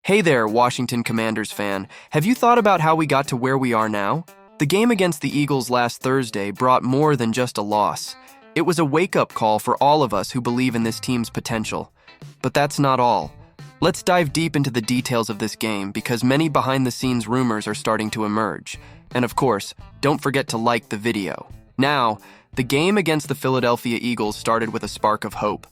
Hey there, Washington Commanders fan. Have you thought about how we got to where we are now? The game against the Eagles last Thursday brought more than just a loss. It was a wake-up call for all of us who believe in this team's potential. But that's not all. Let's dive deep into the details of this game because many behind-the-scenes rumors are starting to emerge. And of course, don't forget to like the video. Now, the game against the Philadelphia Eagles started with a spark of hope.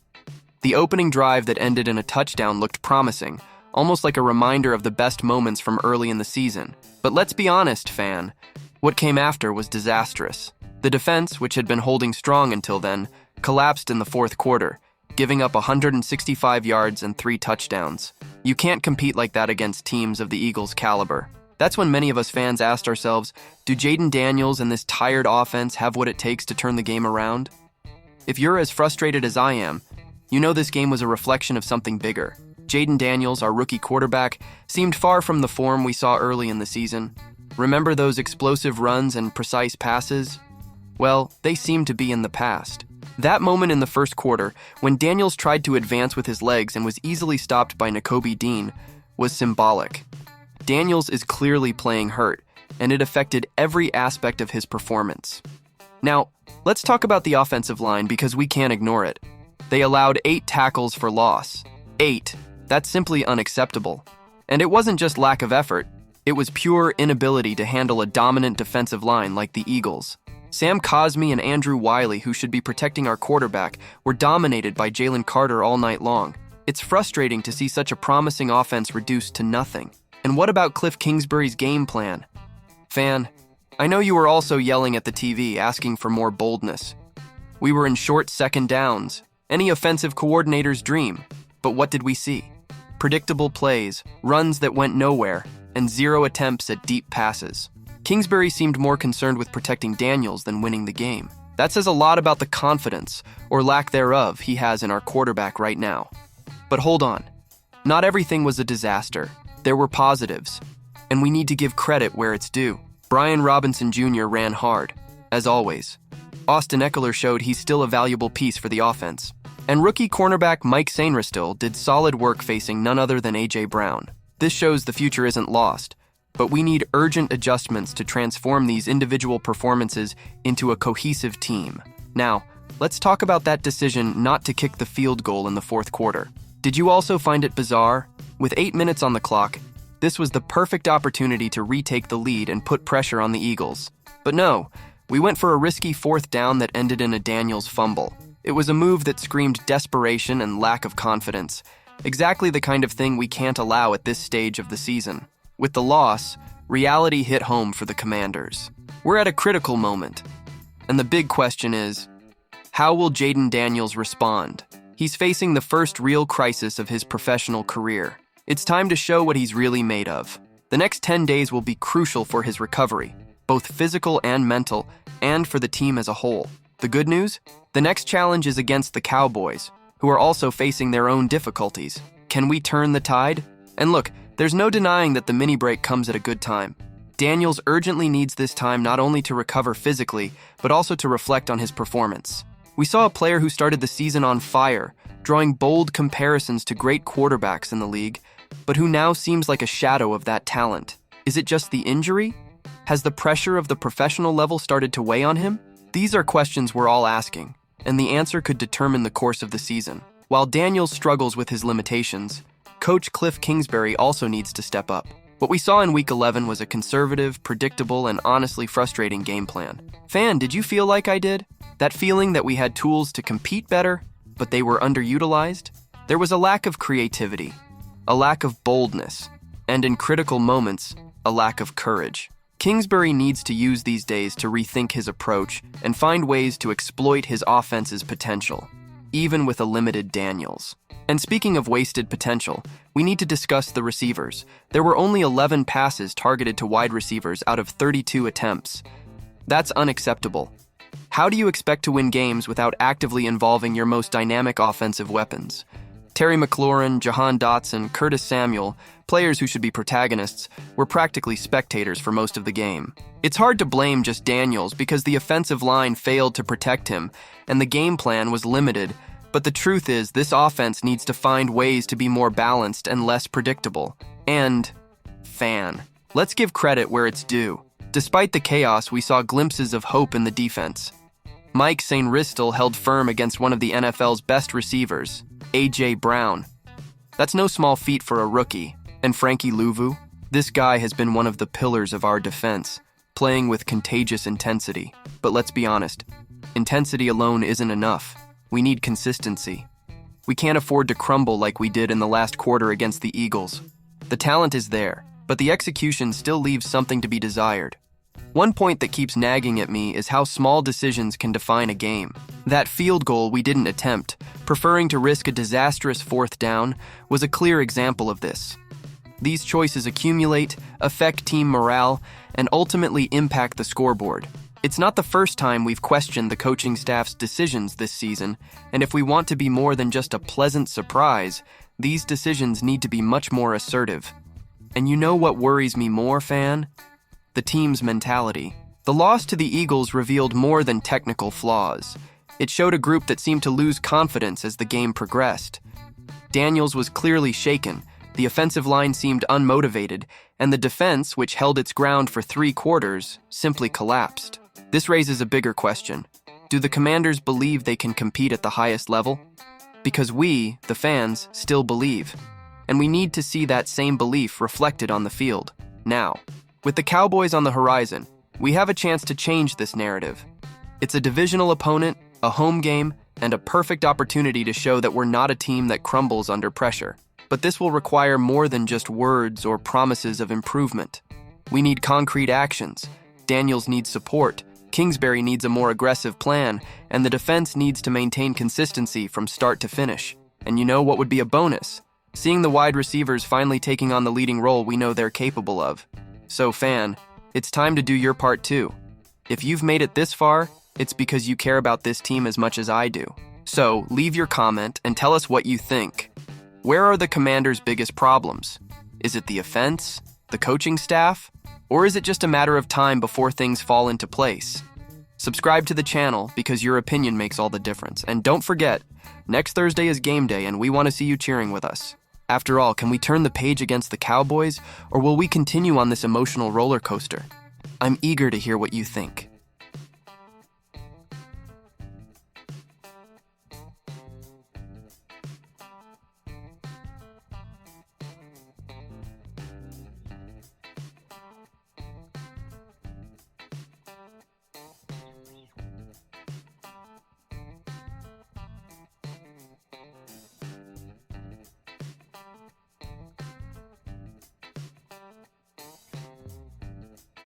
The opening drive that ended in a touchdown looked promising, almost like a reminder of the best moments from early in the season. But let's be honest, fan. What came after was disastrous. The defense, which had been holding strong until then, collapsed in the fourth quarter, giving up 165 yards and 3 touchdowns. You can't compete like that against teams of the Eagles' caliber. That's when many of us fans asked ourselves, do Jaden Daniels and this tired offense have what it takes to turn the game around? If you're as frustrated as I am, you know this game was a reflection of something bigger. Jaden Daniels, our rookie quarterback, seemed far from the form we saw early in the season. Remember those explosive runs and precise passes? Well, they seem to be in the past. That moment in the first quarter, when Daniels tried to advance with his legs and was easily stopped by Nakobe Dean, was symbolic. Daniels is clearly playing hurt, and it affected every aspect of his performance. Now, let's talk about the offensive line because we can't ignore it. They allowed 8 tackles for loss. 8. That's simply unacceptable. And it wasn't just lack of effort, it was pure inability to handle a dominant defensive line like the Eagles. Sam Cosmi and Andrew Wiley, who should be protecting our quarterback, were dominated by Jalen Carter all night long. It's frustrating to see such a promising offense reduced to nothing. And what about Cliff Kingsbury's game plan? Fan, I know you were also yelling at the TV, asking for more boldness. We were in short second downs, any offensive coordinator's dream. But what did we see? Predictable plays, runs that went nowhere, and 0 attempts at deep passes. Kingsbury seemed more concerned with protecting Daniels than winning the game. That says a lot about the confidence, or lack thereof, he has in our quarterback right now. But hold on. Not everything was a disaster. There were positives, and we need to give credit where it's due. Brian Robinson Jr. ran hard, as always. Austin Eckler showed he's still a valuable piece for the offense. And rookie cornerback Mike Sainristil did solid work facing none other than A.J. Brown. This shows the future isn't lost, but we need urgent adjustments to transform these individual performances into a cohesive team. Now, let's talk about that decision not to kick the field goal in the fourth quarter. Did you also find it bizarre? With 8 minutes on the clock, this was the perfect opportunity to retake the lead and put pressure on the Eagles. But no, we went for a risky 4th down that ended in a Daniels fumble. It was a move that screamed desperation and lack of confidence, exactly the kind of thing we can't allow at this stage of the season. With the loss, reality hit home for the Commanders. We're at a critical moment, and the big question is, how will Jaden Daniels respond? He's facing the first real crisis of his professional career. It's time to show what he's really made of. The next 10 days will be crucial for his recovery, both physical and mental, and for the team as a whole. The good news? The next challenge is against the Cowboys, who are also facing their own difficulties. Can we turn the tide? And look, there's no denying that the mini break comes at a good time. Daniels urgently needs this time not only to recover physically, but also to reflect on his performance. We saw a player who started the season on fire, drawing bold comparisons to great quarterbacks in the league, but who now seems like a shadow of that talent. Is it just the injury? Has the pressure of the professional level started to weigh on him? These are questions we're all asking, and the answer could determine the course of the season. While Daniels struggles with his limitations, Coach Cliff Kingsbury also needs to step up. What we saw in Week 11 was a conservative, predictable, and honestly frustrating game plan. Fan, did you feel like I did? That feeling that we had tools to compete better, but they were underutilized? There was a lack of creativity, a lack of boldness, and in critical moments, a lack of courage. Kingsbury needs to use these days to rethink his approach and find ways to exploit his offense's potential, even with a limited Daniels. And speaking of wasted potential, we need to discuss the receivers. There were only 11 passes targeted to wide receivers out of 32 attempts. That's unacceptable. How do you expect to win games without actively involving your most dynamic offensive weapons? Terry McLaurin, Jahan Dotson, Curtis Samuel, players who should be protagonists, were practically spectators for most of the game. It's hard to blame just Daniels because the offensive line failed to protect him, and the game plan was limited But the truth is, this offense needs to find ways to be more balanced and less predictable. And, let's give credit where it's due. Despite the chaos, we saw glimpses of hope in the defense. Mike Sainristil held firm against one of the NFL's best receivers, A.J. Brown. That's no small feat for a rookie. And Frankie Louvu? This guy has been one of the pillars of our defense, playing with contagious intensity. But let's be honest, intensity alone isn't enough. We need consistency. We can't afford to crumble like we did in the last quarter against the Eagles. The talent is there, but the execution still leaves something to be desired. One point that keeps nagging at me is how small decisions can define a game. That field goal we didn't attempt, preferring to risk a disastrous fourth down, was a clear example of this. These choices accumulate, affect team morale, and ultimately impact the scoreboard. It's not the first time we've questioned the coaching staff's decisions this season, and if we want to be more than just a pleasant surprise, these decisions need to be much more assertive. And you know what worries me more, fan? The team's mentality. The loss to the Eagles revealed more than technical flaws. It showed a group that seemed to lose confidence as the game progressed. Daniels was clearly shaken, the offensive line seemed unmotivated, and the defense, which held its ground for 3 quarters, simply collapsed. This raises a bigger question. Do the Commanders believe they can compete at the highest level? Because we, the fans, still believe. And we need to see that same belief reflected on the field, now. With the Cowboys on the horizon, we have a chance to change this narrative. It's a divisional opponent, a home game, and a perfect opportunity to show that we're not a team that crumbles under pressure. But this will require more than just words or promises of improvement. We need concrete actions. Daniels needs support, Kingsbury needs a more aggressive plan, and the defense needs to maintain consistency from start to finish. And you know what would be a bonus? Seeing the wide receivers finally taking on the leading role we know they're capable of. So fan, it's time to do your part too. If you've made it this far, it's because you care about this team as much as I do. So leave your comment and tell us what you think. Where are the Commanders' biggest problems? Is it the offense, the coaching staff, or is it just a matter of time before things fall into place? Subscribe to the channel because your opinion makes all the difference. And don't forget, next Thursday is game day and we want to see you cheering with us. After all, can we turn the page against the Cowboys, or will we continue on this emotional roller coaster? I'm eager to hear what you think.